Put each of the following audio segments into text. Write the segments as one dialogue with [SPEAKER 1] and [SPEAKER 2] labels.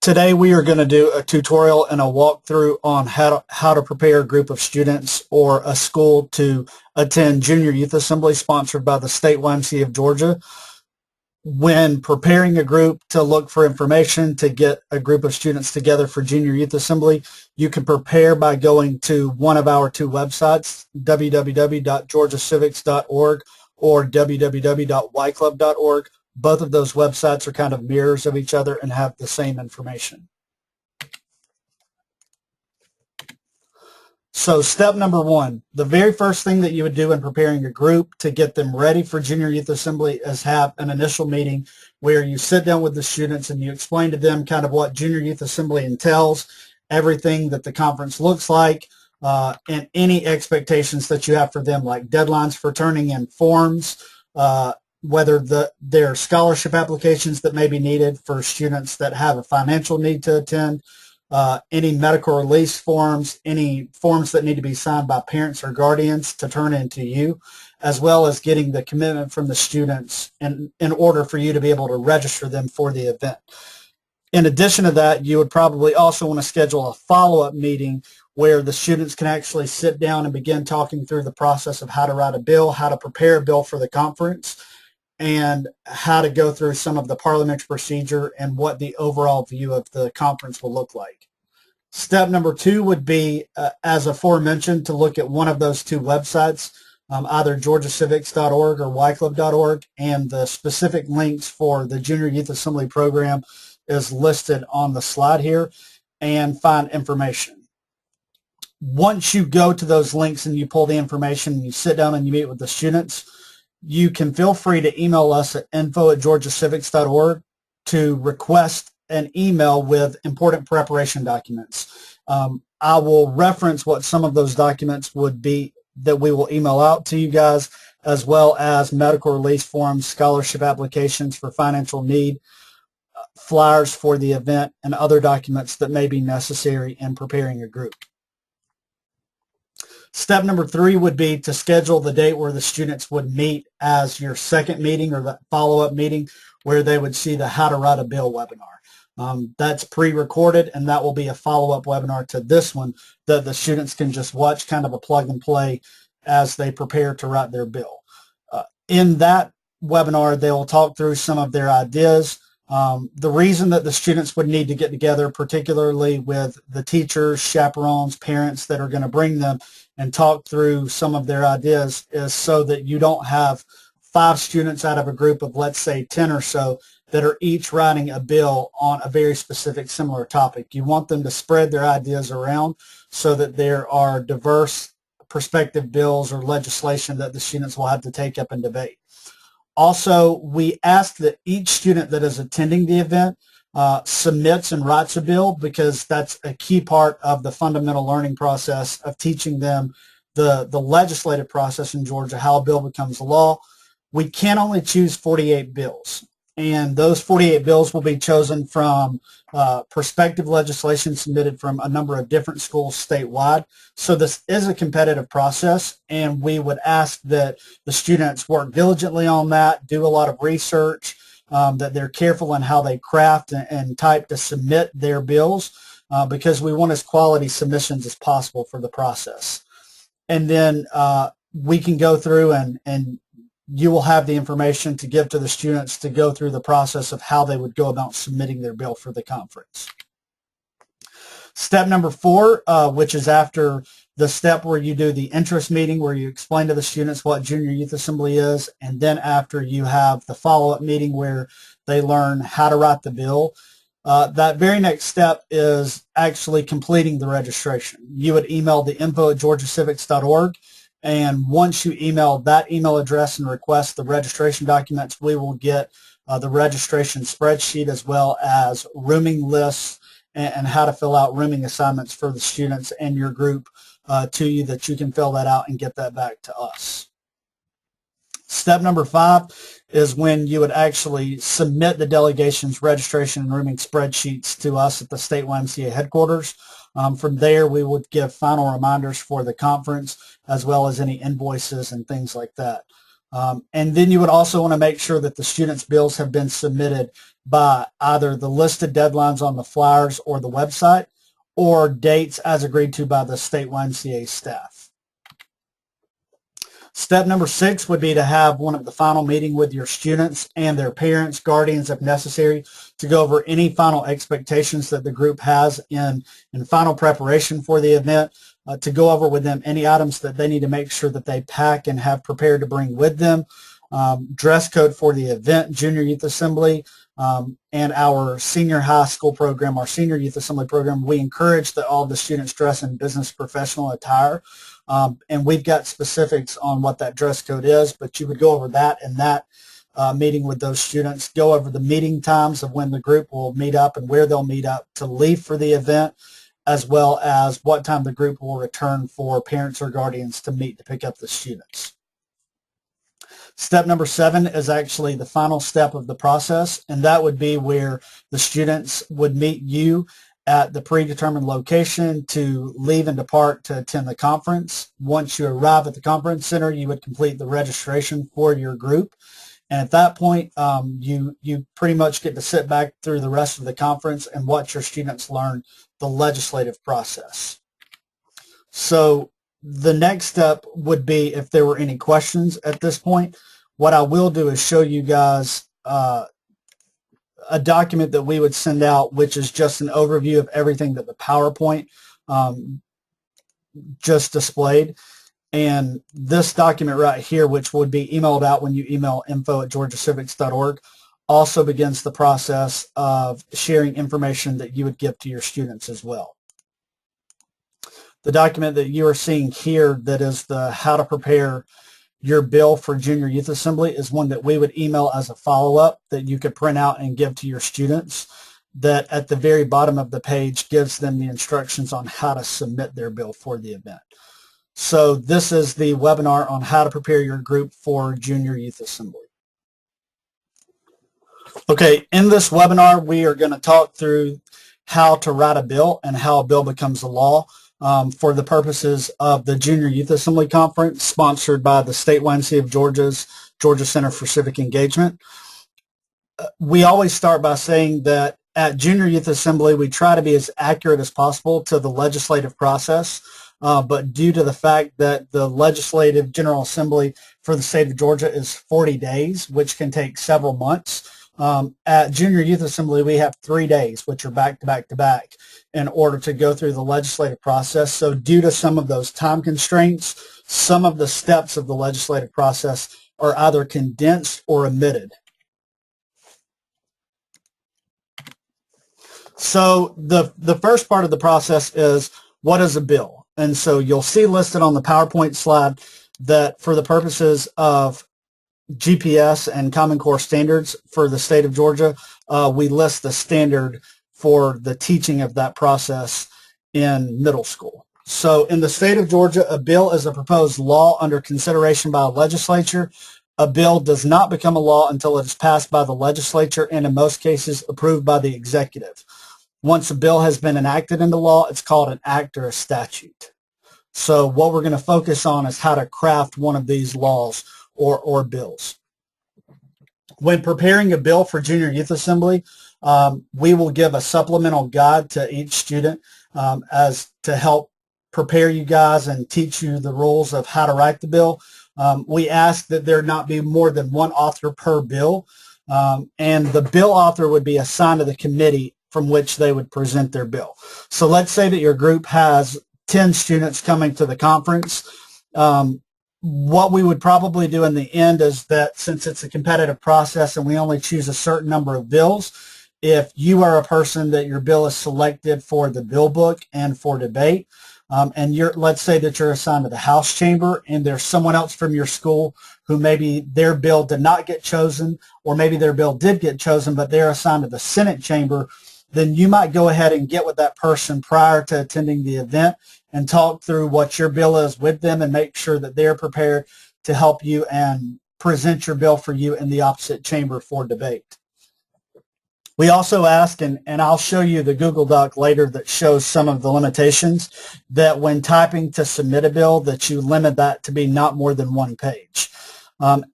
[SPEAKER 1] Today we are going to do a tutorial and a walkthrough on how to prepare a group of students or a school to attend Junior Youth Assembly sponsored by the State YMCA of Georgia. When preparing a group to look for information to get a group of students together for Junior Youth Assembly, you can prepare by going to one of our two websites, www.georgiacivics.org or www.yclub.org. Both of those websites are kind of mirrors of each other and have the same information. So step number one, the very first thing that you would do in preparing a group to get them ready for Junior Youth Assembly is have an initial meeting where you sit down with the students and you explain to them kind of what Junior Youth Assembly entails, everything that the conference looks like, and any expectations that you have for them, like deadlines for turning in forms, whether there are scholarship applications that may be needed for students that have a financial need to attend, any medical release forms, any forms that need to be signed by parents or guardians to turn into you, as well as getting the commitment from the students in order for you to be able to register them for the event. In addition to that, you would probably also want to schedule a follow-up meeting where the students can actually sit down and begin talking through the process of how to write a bill, how to prepare a bill for the conference, and how to go through some of the parliamentary procedure and what the overall view of the conference will look like. Step number two would be, as aforementioned, to look at one of those two websites, either georgiacivics.org or yclub.org, and the specific links for the Junior Youth Assembly program is listed on the slide here, and find information. Once you go to those links and you pull the information and you sit down and you meet with the students, you can feel free to email us at info@georgiacivics.org to request an email with important preparation documents. I will reference what some of those documents would be that we will email out to you guys, as well as medical release forms, scholarship applications for financial need, flyers for the event, and other documents that may be necessary in preparing a group. Step number three would be to schedule the date where the students would meet as your second meeting or that follow-up meeting where they would see the How to Write a Bill webinar. That's pre-recorded, and that will be a follow-up webinar to this one that the students can just watch, kind of a plug and play as they prepare to write their bill. In that webinar, they will talk through some of their ideas. The reason that the students would need to get together, particularly with the teachers, chaperones, parents that are going to bring them and talk through some of their ideas, is so that you don't have 5 students out of a group of, let's say, 10 or so that are each writing a bill on a very specific similar topic. You want them to spread their ideas around so that there are diverse prospective bills or legislation that the students will have to take up and debate. Also, we ask that each student that is attending the event submits and writes a bill, because that's a key part of the fundamental learning process of teaching them the legislative process in Georgia, how a bill becomes law. We can only choose 48 bills, and those 48 bills will be chosen from prospective legislation submitted from a number of different schools statewide. So this is a competitive process, and we would ask that the students work diligently on that, do a lot of research, that they're careful in how they craft and type to submit their bills, because we want as quality submissions as possible for the process. And then we can go through and you will have the information to give to the students to go through the process of how they would go about submitting their bill for the conference. Step number 4, which is after the step where you do the interest meeting, where you explain to the students what Junior Youth Assembly is, and then after you have the follow-up meeting where they learn how to write the bill. That very next step is actually completing the registration. You would email the info@georgiacivics.org, and once you email that email address and request the registration documents, we will get the registration spreadsheet, as well as rooming lists and how to fill out rooming assignments for the students and your group to you, that you can fill that out and get that back to us. Step number 5 is when you would actually submit the delegation's registration and rooming spreadsheets to us at the State YMCA headquarters. From there, we would give final reminders for the conference, as well as any invoices and things like that. And then you would also want to make sure that the students' bills have been submitted by either the listed deadlines on the flyers or the website, or dates as agreed to by the state YMCA staff. Step number 6 would be to have one of the final meeting with your students and their parents, guardians if necessary, to go over any final expectations that the group has in final preparation for the event, to go over with them any items that they need to make sure that they pack and have prepared to bring with them, dress code for the event, Junior Youth Assembly, and our senior high school program, our senior youth assembly program. We encourage that all the students dress in business professional attire, and we've got specifics on what that dress code is, but you would go over that in that meeting with those students, go over the meeting times of when the group will meet up and where they'll meet up to leave for the event, as well as what time the group will return for parents or guardians to meet to pick up the students. Step number 7 is actually the final step of the process, and that would be where the students would meet you at the predetermined location to leave and depart to attend the conference. Once you arrive at the conference center, you would complete the registration for your group. And at that point, you pretty much get to sit back through the rest of the conference and watch your students learn the legislative process. So the next step would be, if there were any questions at this point, what I will do is show you guys a document that we would send out, which is just an overview of everything that the PowerPoint just displayed. And this document right here, which would be emailed out when you email info@georgiacivics.org, also begins the process of sharing information that you would give to your students as well. The document that you are seeing here, that is the how to prepare your bill for Junior Youth Assembly, is one that we would email as a follow-up that you could print out and give to your students, that at the very bottom of the page gives them the instructions on how to submit their bill for the event. So this is the webinar on how to prepare your group for Junior Youth Assembly. Okay, in this webinar, we are going to talk through how to write a bill and how a bill becomes a law for the purposes of the Junior Youth Assembly Conference, sponsored by the State YMCA of Georgia's Georgia Center for Civic Engagement. We always start by saying that at Junior Youth Assembly, we try to be as accurate as possible to the legislative process. But due to the fact that the Legislative General Assembly for the state of Georgia is 40 days, which can take several months, at Junior Youth Assembly we have 3 days, which are back to back to back, in order to go through the legislative process. So due to some of those time constraints, some of the steps of the legislative process are either condensed or omitted. So the first part of the process is, what is a bill? And so you'll see listed on the PowerPoint slide that for the purposes of GPS and Common Core standards for the state of Georgia, we list the standard for the teaching of that process in middle school. So in the state of Georgia, a bill is a proposed law under consideration by a legislature. A bill does not become a law until it is passed by the legislature and in most cases approved by the executive. Once a bill has been enacted into law, it's called an act or a statute. So what we're going to focus on is how to craft one of these laws or bills. When preparing a bill for Junior Youth Assembly, we will give a supplemental guide to each student as to help prepare you guys and teach you the rules of how to write the bill. We ask that there not be more than one author per bill, and the bill author would be assigned to the committee from which they would present their bill. So let's say that your group has 10 students coming to the conference. What we would probably do in the end is that, since it's a competitive process and we only choose a certain number of bills, if you are a person that your bill is selected for the bill book and for debate, and let's say that you're assigned to the House chamber and there's someone else from your school who maybe their bill did not get chosen, or maybe their bill did get chosen but they're assigned to the Senate chamber, then you might go ahead and get with that person prior to attending the event and talk through what your bill is with them and make sure that they're prepared to help you and present your bill for you in the opposite chamber for debate. We also ask, and I'll show you the Google Doc later that shows some of the limitations, that when typing to submit a bill, that you limit that to be not more than one page.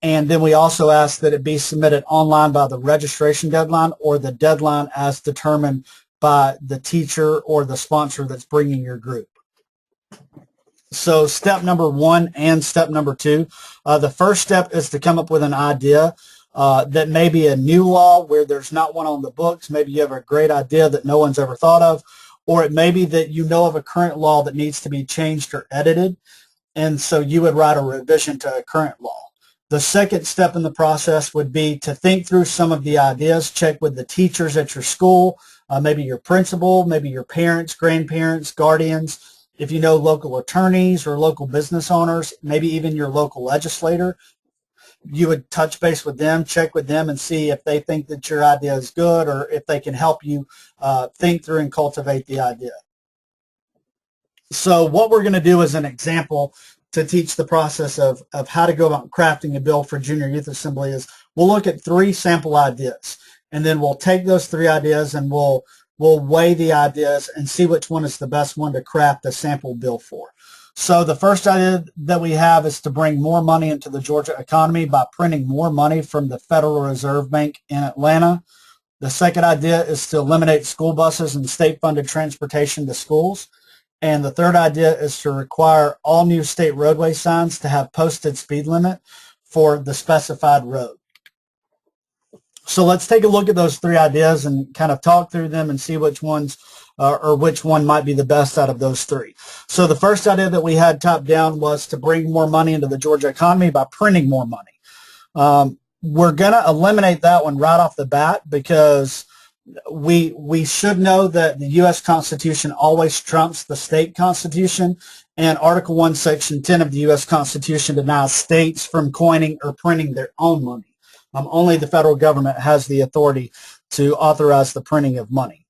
[SPEAKER 1] And then we also ask that it be submitted online by the registration deadline or the deadline as determined by the teacher or the sponsor that's bringing your group. So step number 1 and step number 2, the first step is to come up with an idea that may be a new law where there's not one on the books. Maybe you have a great idea that no one's ever thought of, or it may be that you know of a current law that needs to be changed or edited, and so you would write a revision to a current law. The second step in the process would be to think through some of the ideas, check with the teachers at your school, maybe your principal, maybe your parents, grandparents, guardians, if you know local attorneys or local business owners, maybe even your local legislator. You would touch base with them, check with them, and see if they think that your idea is good or if they can help you think through and cultivate the idea. So what we're going to do as an example to teach the process of how to go about crafting a bill for Junior Youth Assembly is we'll look at 3 sample ideas, and then we'll take those 3 ideas and we'll weigh the ideas and see which one is the best one to craft a sample bill for. So the first idea that we have is to bring more money into the Georgia economy by printing more money from the Federal Reserve Bank in Atlanta. The second idea is to eliminate school buses and state-funded transportation to schools. And the third idea is to require all new state roadway signs to have posted speed limit for the specified road. So let's take a look at those 3 ideas and kind of talk through them and see which ones or which one might be the best out of those 3. So the first idea that we had top down was to bring more money into the Georgia economy by printing more money. We're going to eliminate that one right off the bat because we should know that the U.S. Constitution always trumps the state constitution, and Article 1, Section 10 of the U.S. Constitution denies states from coining or printing their own money. Only the federal government has the authority to authorize the printing of money.